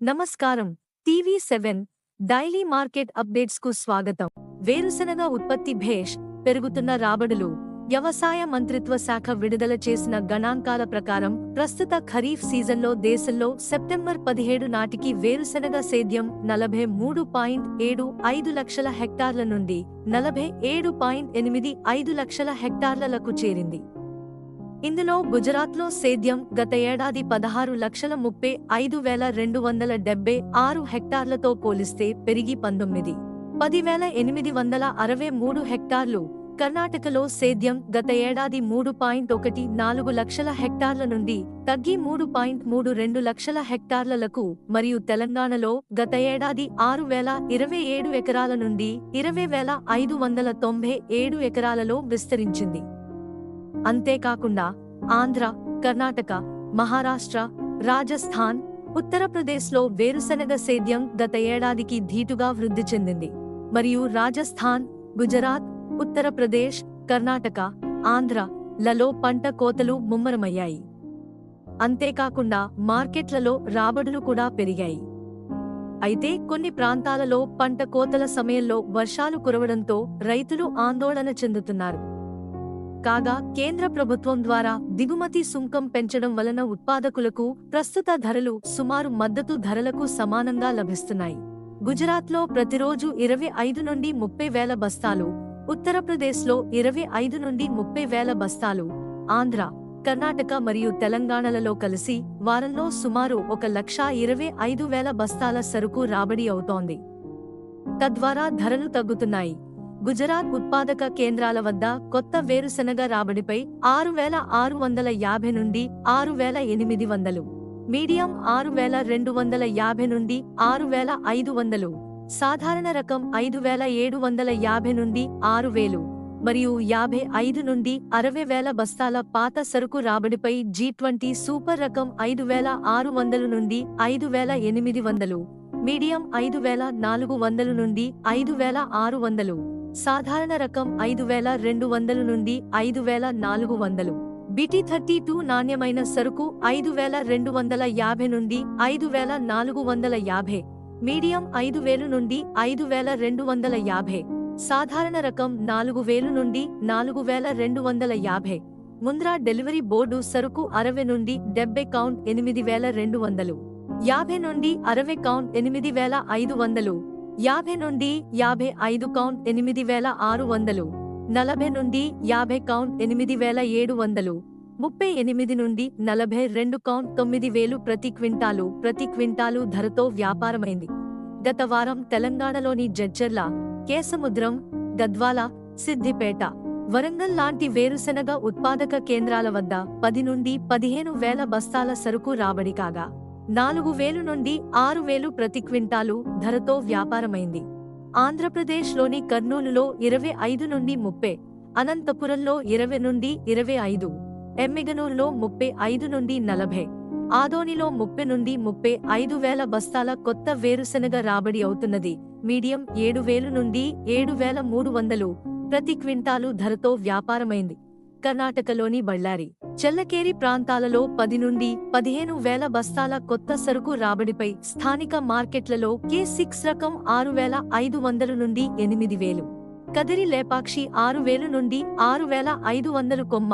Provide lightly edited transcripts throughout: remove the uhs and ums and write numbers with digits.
నమస్కారం. టీవీ7 daily market updates కు స్వాగతం. వేరుశనగ ఉత్పత్తి భేష్ పెరుగుతున్న రాబడులు. వ్యవసాయ మంత్రిత్వ శాఖ విడుదల చేసిన గణాంకాల ప్రకారం ప్రస్తుత ఖరీఫ్ సీజన్లో దేశంలో సెప్టెంబర్ 17 నాటికి వేరుశనగ సేద్యం 43.75 లక్షల హెక్టార్ల నుండి 47.85 లక్షల హెక్టార్లకు చేరింది. ఇందులో గుజరాత్లో సేద్యం గత ఏడాది 16,35,276 హెక్టార్లతో పోలిస్తే పెరిగి 19,10,863 హెక్టార్లు, కర్ణాటకలో సేద్యం గత ఏడాది 3.14 లక్షల హెక్టార్ల నుండి తగ్గి 3.32 లక్షల హెక్టార్లకు మరియు తెలంగాణలో గత ఏడాది 6,027 ఎకరాల నుండి 20,597 ఎకరాలలో విస్తరించింది. అంతేకాకుండా ఆంధ్ర, కర్ణాటక, మహారాష్ట్ర, రాజస్థాన్, ఉత్తరప్రదేశ్లో వేరుశనగ సేద్యం గత ఏడాదికి ధీటుగా వృద్ధి చెందింది మరియు రాజస్థాన్, గుజరాత్, ఉత్తరప్రదేశ్, కర్ణాటక, ఆంధ్ర లలో పంట కోతలు ముమ్మరమయ్యాయి. అంతేకాకుండా మార్కెట్లలో రాబడులు కూడా పెరిగాయి. అయితే కొన్ని ప్రాంతాలలో పంట కోతల సమయంలో వర్షాలు కురవడంతో రైతులు ఆందోళన చెందుతున్నారు. కాగా కేంద్ర ప్రభుత్వం ద్వారా దిగుమతి సుంకం పెంచడం వలన ఉత్పాదకులకు ప్రస్తుత ధరలు సుమారు మద్దతు ధరలకు సమానంగా లభిస్తున్నాయి. గుజరాత్లో ప్రతిరోజు 25 నుండి 30 వేల బస్తాలు, ఉత్తరప్రదేశ్లో 25 నుండి 30 వేల బస్తాలు, ఆంధ్ర, కర్ణాటక మరియు తెలంగాణలలో కలిసి వారంలో సుమారు 1,25,000 బస్తాల సరుకు రాబడి అవుతోంది. తద్వారా ధరలు తగ్గుతున్నాయి. గుజరాత్ ఉత్పాదక కేంద్రాల వద్ద కొత్త వేరుశనగ రాబడిపై 6,650 నుండి 6,800, మీడియం 6,250 నుండి 6,500, సాధారణ రకం 5,750 నుండి 6,000 మరియు 55 నుండి 60,000 బస్తాల పాత సరుకు రాబడిపై G20 సూపర్ రకం 5,600 నుండి 5,800, మీడియం 5,400 నుండి 5,600, సాధారణ రకం 5,200 నుండి 5,400, BT32 నాణ్యమైన సరుకు 5,250 నుండి 5,450, మీడియం 5,000 నుండి 5,250, సాధారణ రకం 4,000 నుండి 4,250. ముంద్రా డెలివరీ బోర్డు సరుకు 60 నుండి 70 కౌంట్ 8,200, 50 నుండి 60 కౌంట్ 8,500, 50 నుండి 55 కౌంట్ 8,600, 40 నుండి 50 కౌంట్ 8,700, 38 నుండి 42 కౌంట్ 9,000 ప్రతి క్వింటాలు ధరతో వ్యాపారమైంది. గత వారం తెలంగాణలోని జడ్చర్ల, కేసముద్రం, గద్వాల, సిద్దిపేట, వరంగల్ లాంటి వేరుశనగ ఉత్పాదక కేంద్రాల వద్ద 10 నుండి 15,000 బస్తాల సరుకు రాబడి కాగా 4,000 నుండి 6,000 ప్రతి క్వింటాలు ధరతో వ్యాపారమైంది. ఆంధ్రప్రదేశ్లోని కర్నూలులో 25 నుండి 30, అనంతపురంలో 20 నుండి 25, ఎమ్మిగనూరులో 35 నుండి 40, ఆదోనిలో 30 నుండి 35,000 బస్తాల కొత్త వేరుశనగ రాబడి అవుతున్నది. మీడియం 7,000 నుండి 7,300 ప్రతి క్వింటాలు ధరతో వ్యాపారమైంది. కర్ణాటకలోని బళ్ళారి, చెల్లకేరి ప్రాంతాలలో 10 నుండి 15,000 బస్తాల కొత్త సరుకు రాబడిపై స్థానిక మార్కెట్లలో K6 రకం 6,500 నుండి 8,000, కదిరి లేపాక్షి 6,000 నుండి 6,500 కొమ్మ,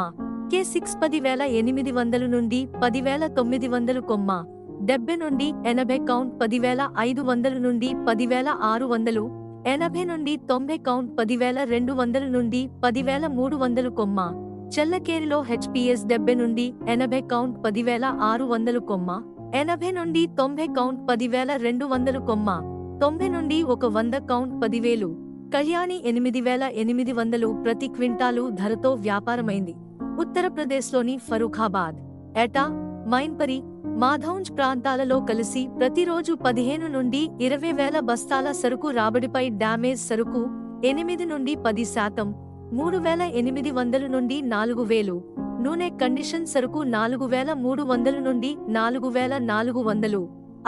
K6 10,800 నుండి 10,900 కొమ్మ, 70 నుండి 80 కౌంట్ 10,500 నుండి 10,600, 80 నుండి 90 కౌంట్ 10,200 నుండి 10,300 కొమ్మ, చెల్లకేరిలో HPS 70 నుండి 80 కౌంట్ 10,600 కొమ్మ, 80 నుండి 90 కౌంట్ 10,200 కొమ్మ, 90 నుండి 100 కౌంట్ 10,000, కళ్యాణి 8,800 ప్రతి క్వింటాలు ధరతో వ్యాపారమైంది. ఉత్తరప్రదేశ్లోని ఫరూఖాబాద్, ఎటా, మైన్పరి, మాధౌంజ్ ప్రాంతాలలో కలిసి ప్రతిరోజు 15 నుండి 20,000 బస్తాల సరుకు రాబడిపై డ్యామేజ్ సరుకు 8 నుండి 10%, 3,800 నుండి 4,000, నూనె కండిషన్ సరుకు 4,300 నుండి 4,400,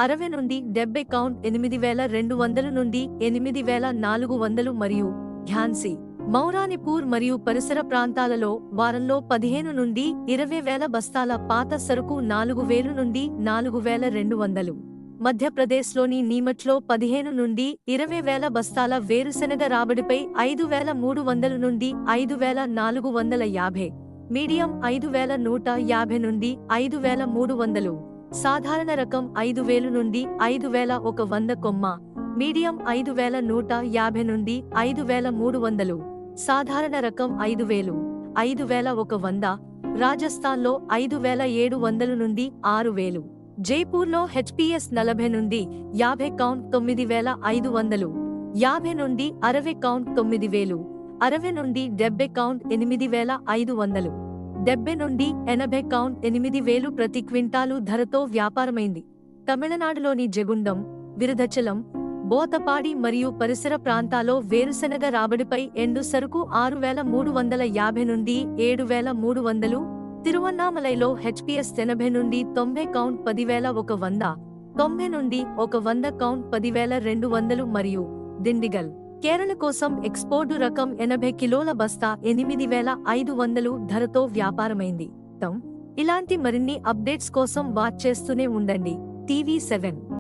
60 నుండి 70 కౌంట్ 8,200 నుండి 8,400 మరియు ఝాన్సీ, మౌరానిపూర్ మరియు పరిసర ప్రాంతాలలో వారంలో 15 నుండి 20,000 బస్తాల పాత సరుకు 4,000 నుండి 4,200. మధ్యప్రదేశ్లోని నీమచ్లో 15 నుండి 20 వేల బస్తాల వేరుశెనగ రాబడిపై 5,300 నుండి 5,450, మీడియం 5,150 నుండి 5,300, సాధారణ రకం 5,000 నుండి 5,100 కొమ్మ, మీడియం 5,150 నుండి 5,300, సాధారణ రకం 5,000, 5,100, రాజస్థాన్లో 5,700 నుండి 6,000, జైపూర్లో హెచ్పిఎస్ 40 నుండి 50 కౌంట్ 9,500, 50 నుండి 60 కౌంట్ 9,000, 60 నుండి 70 కౌంట్ 8,500, 70 నుండి 80 కౌంట్ 8,000 ప్రతి క్వింటాలు ధరతో వ్యాపారమైంది. తమిళనాడులోని జగుండం, విరుధచలం, బోతపాడి మరియు పరిసర ప్రాంతాల్లో వేరుశెనగ రాబడిపై ఎండు సరుకు 6,350 నుండి 7,300, తిరువన్నామలైలో హెచ్పిఎస్ 80 నుండి 90 కౌంట్ 10,100, 90 నుండి 100 కౌంట్ 10,200 మరియు దిండిగల్, కేరళ కోసం ఎక్స్పోర్టు రకం 80 కిలోల బస్తా 8,500 ధరతో వ్యాపారమైంది. ఇలాంటి మరిన్ని అప్డేట్స్ కోసం వాచ్ చేస్తూనే ఉండండి టీవీ7.